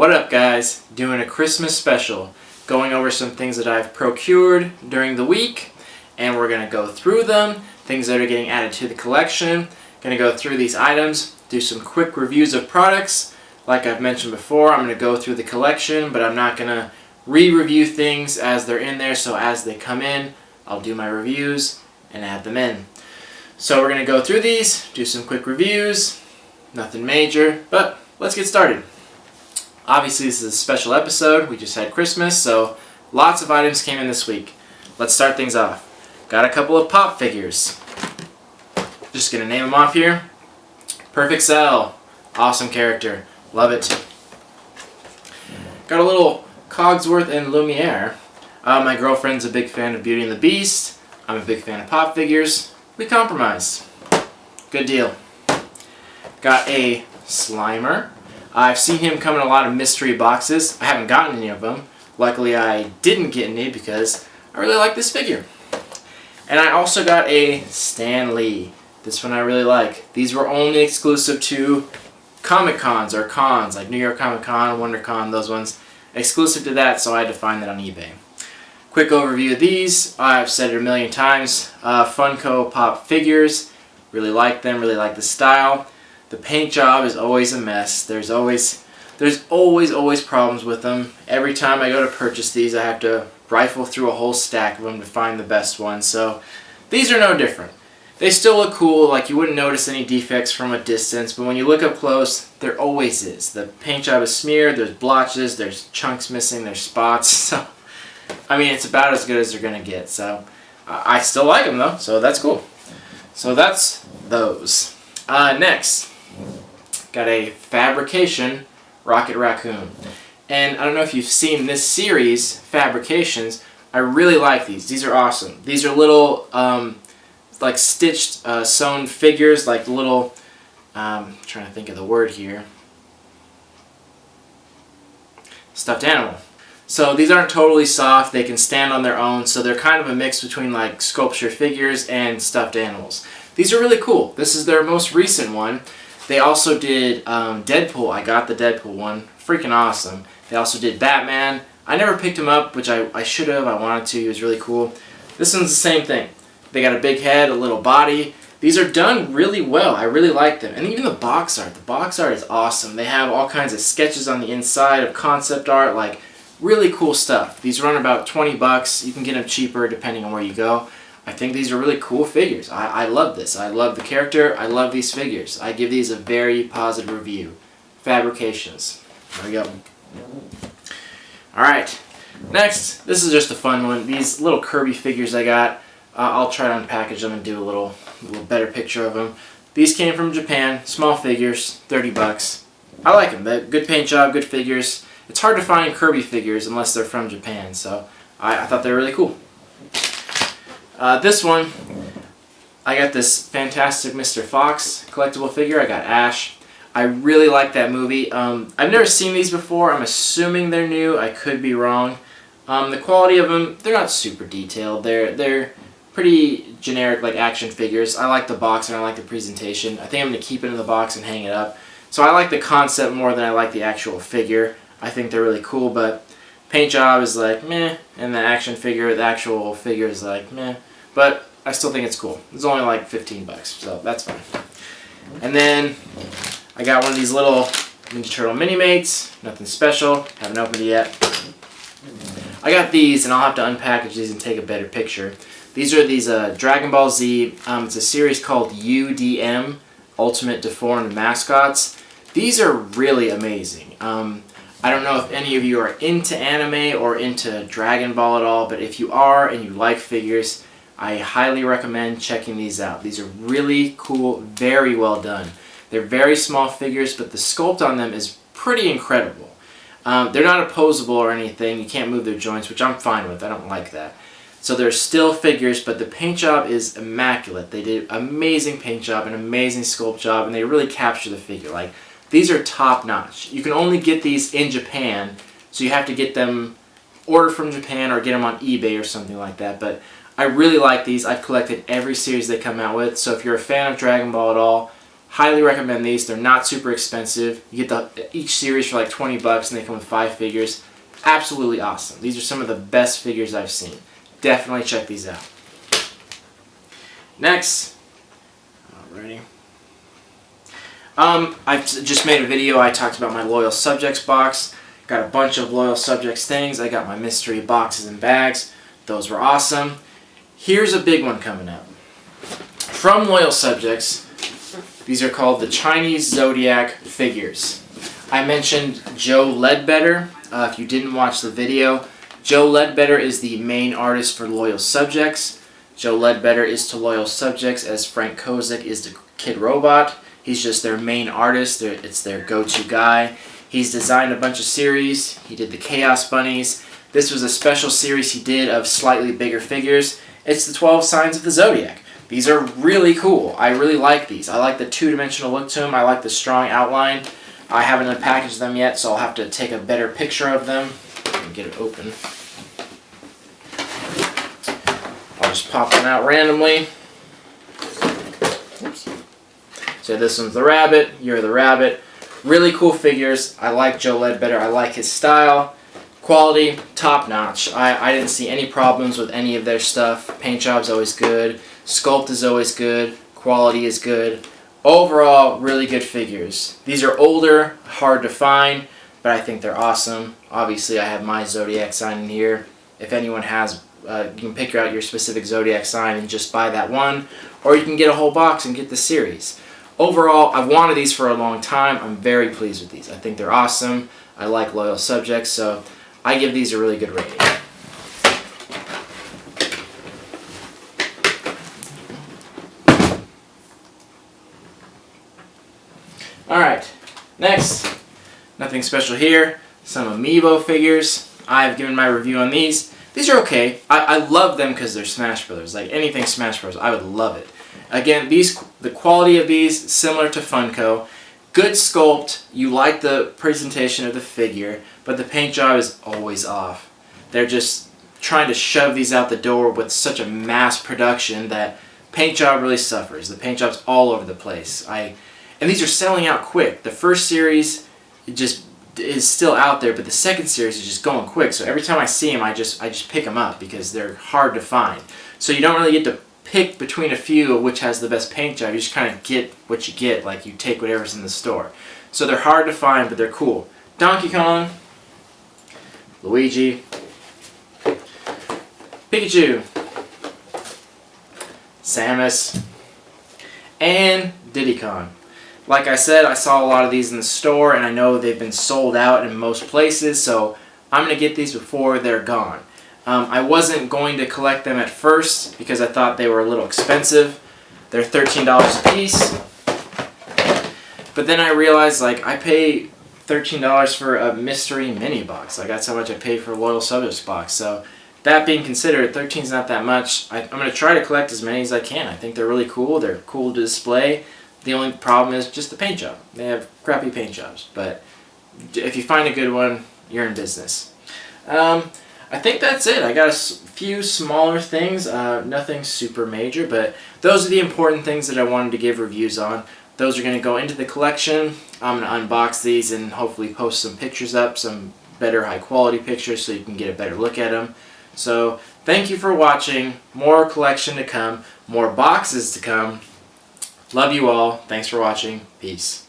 What up, guys? Doing a Christmas special, going over some things that I've procured during the week, and we're going to go through them, things that are getting added to the collection. Going to go through these items, do some quick reviews of products. Like I've mentioned before, I'm going to go through the collection, but I'm not going to re-review things as they're in there, so as they come in, I'll do my reviews and add them in. So we're going to go through these, do some quick reviews, nothing major, but let's get started. Obviously, this is a special episode. We just had Christmas, so lots of items came in this week. Let's start things off. Got a couple of pop figures. Just going to name them off here. Perfect Cell. Awesome character. Love it. Got a little Cogsworth and Lumiere. My girlfriend's a big fan of Beauty and the Beast. I'm a big fan of pop figures. We compromised. Good deal. Got a Slimer. I've seen him come in a lot of mystery boxes. I haven't gotten any of them. Luckily, I didn't get any because I really like this figure. And I also got a Stan Lee. This one I really like. These were only exclusive to Comic Cons or cons, like New York Comic Con, WonderCon, those ones. Exclusive to that, so I had to find that on eBay. Quick overview of these. I've said it a million times. Funko Pop figures. Really like them, really like the style. The paint job is always a mess. There's always problems with them. Every time I go to purchase these, I have to rifle through a whole stack of them to find the best one. So these are no different. They still look cool, like you wouldn't notice any defects from a distance, but when you look up close, there always is. The paint job is smeared, there's blotches, there's chunks missing, there's spots. So, I mean, it's about as good as they're going to get. So I still like them though, so that's cool. So that's those. Next. Got a Fabrication Rocket Raccoon. And I don't know if you've seen this series, Fabrications. I really like these. These are awesome. These are little, like stitched, sewn figures, like little, trying to think of the word here. Stuffed animal. So these aren't totally soft. They can stand on their own. So they're kind of a mix between like sculpture figures and stuffed animals. These are really cool. This is their most recent one. They also did Deadpool. I got the Deadpool one. Freaking awesome. They also did Batman. I never picked him up, which I should have. I wanted to. He was really cool. This one's the same thing. They got a big head, a little body. These are done really well. I really like them. And even the box art. The box art is awesome. They have all kinds of sketches on the inside of concept art. Like, really cool stuff. These run about 20 bucks. You can get them cheaper depending on where you go. I think these are really cool figures. I love this. I love the character. I love these figures. I give these a very positive review. Fabrications. There we go. Alright. Next, this is just a fun one. These little Kirby figures I got. I'll try to unpackage them and do a little better picture of them. These came from Japan. Small figures. 30 bucks. I like them. Good paint job. Good figures. It's hard to find Kirby figures unless they're from Japan. So I thought they were really cool. This one, I got this fantastic Mr. Fox collectible figure. I got Ash. I really like that movie. I've never seen these before. I'm assuming they're new. I could be wrong. The quality of them, they're not super detailed. They're pretty generic, like action figures. I like the box and I like the presentation. I think I'm going to keep it in the box and hang it up. So I like the concept more than I like the actual figure. I think they're really cool, but paint job is like meh, and the action figure, the actual figure is like meh. But I still think it's cool. It's only like 15 bucks, so that's fine. And then I got one of these little Ninja Turtle Mini-Mates. Nothing special. Haven't opened it yet. I got these, and I'll have to unpackage these and take a better picture. These are these Dragon Ball Z. It's a series called UDM, Ultimate Deformed Mascots. These are really amazing. I don't know if any of you are into anime or into Dragon Ball at all, but if you are and you like figures, I highly recommend checking these out. These are really cool, very well done. They're very small figures, but the sculpt on them is pretty incredible. They're not opposable or anything. You can't move their joints, which I'm fine with. I don't like that. So they're still figures, but the paint job is immaculate. They did amazing paint job, an amazing sculpt job, and they really capture the figure. Like, these are top notch. You can only get these in Japan, so you have to get them ordered from Japan or get them on eBay or something like that. But I really like these. I've collected every series they come out with. So if you're a fan of Dragon Ball at all, Highly recommend these. They're not super expensive. You get each series for like 20 bucks and they come with 5 figures. Absolutely awesome. These are some of the best figures I've seen. Definitely check these out. Next, alrighty. I've just made a video. I talked about my Loyal Subjects box. Got a bunch of Loyal Subjects things. I got my mystery boxes and bags. Those were awesome. Here's a big one coming up. From Loyal Subjects, these are called the Chinese Zodiac figures. I mentioned Joe Ledbetter. If you didn't watch the video, Joe Ledbetter is the main artist for Loyal Subjects. Joe Ledbetter is to Loyal Subjects as Frank Kozik is to Kid Robot. He's just their main artist. It's their go-to guy. He's designed a bunch of series. He did the Chaos Bunnies. This was a special series he did of slightly bigger figures. It's the 12 Signs of the Zodiac. These are really cool. I really like these. I like the two-dimensional look to them. I like the strong outline. I haven't unpackaged them yet, so I'll have to take a better picture of them and get it open. I'll just pop them out randomly. Oops. So this one's the rabbit. You're the rabbit. Really cool figures. I like Joe Ledbetter. I like his style. Quality, top notch. I didn't see any problems with any of their stuff. Paint job's always good. Sculpt is always good. Quality is good. Overall, really good figures. These are older, hard to find, but I think they're awesome. Obviously, I have my Zodiac sign in here. If anyone has, you can pick out your specific Zodiac sign and just buy that one, or you can get a whole box and get the series. Overall, I've wanted these for a long time. I'm very pleased with these. I think they're awesome. I like Loyal Subjects, so I give these a really good rating. Alright, next, nothing special here, some Meebo figures. I've given my review on these. These are okay. I love them because they're Smash Brothers. Like anything Smash Bros, I would love it. Again, the quality of these, similar to Funko. Good sculpt, you like the presentation of the figure, but the paint job is always off. They're just trying to shove these out the door with such a mass production that paint job really suffers. The paint job's all over the place. And these are selling out quick. The first series just is still out there, but the second series is just going quick. So every time I see them, I just pick them up because they're hard to find. So you don't really get to pick between a few of which has the best paint job. You just kind of get what you get, like you take whatever's in the store. So they're hard to find, but they're cool. Donkey Kong, Luigi, Pikachu, Samus, and Diddy Kong. Like I said, I saw a lot of these in the store, and I know they've been sold out in most places, so I'm going to get these before they're gone. I wasn't going to collect them at first because I thought they were a little expensive. They're $13 a piece. But then I realized, like, I pay $13 for a mystery mini box. Like, that's how much I paid for a Loyal Subjects box. So that being considered, $13's not that much. I'm going to try to collect as many as I can. I think they're really cool. They're cool to display. The only problem is just the paint job. They have crappy paint jobs. But if you find a good one, you're in business. I think that's it. I got a few smaller things, nothing super major, but those are the important things that I wanted to give reviews on. Those are going to go into the collection. I'm going to unbox these and hopefully post some pictures up, some better high quality pictures so you can get a better look at them. So thank you for watching. More collection to come, more boxes to come. Love you all. Thanks for watching. Peace.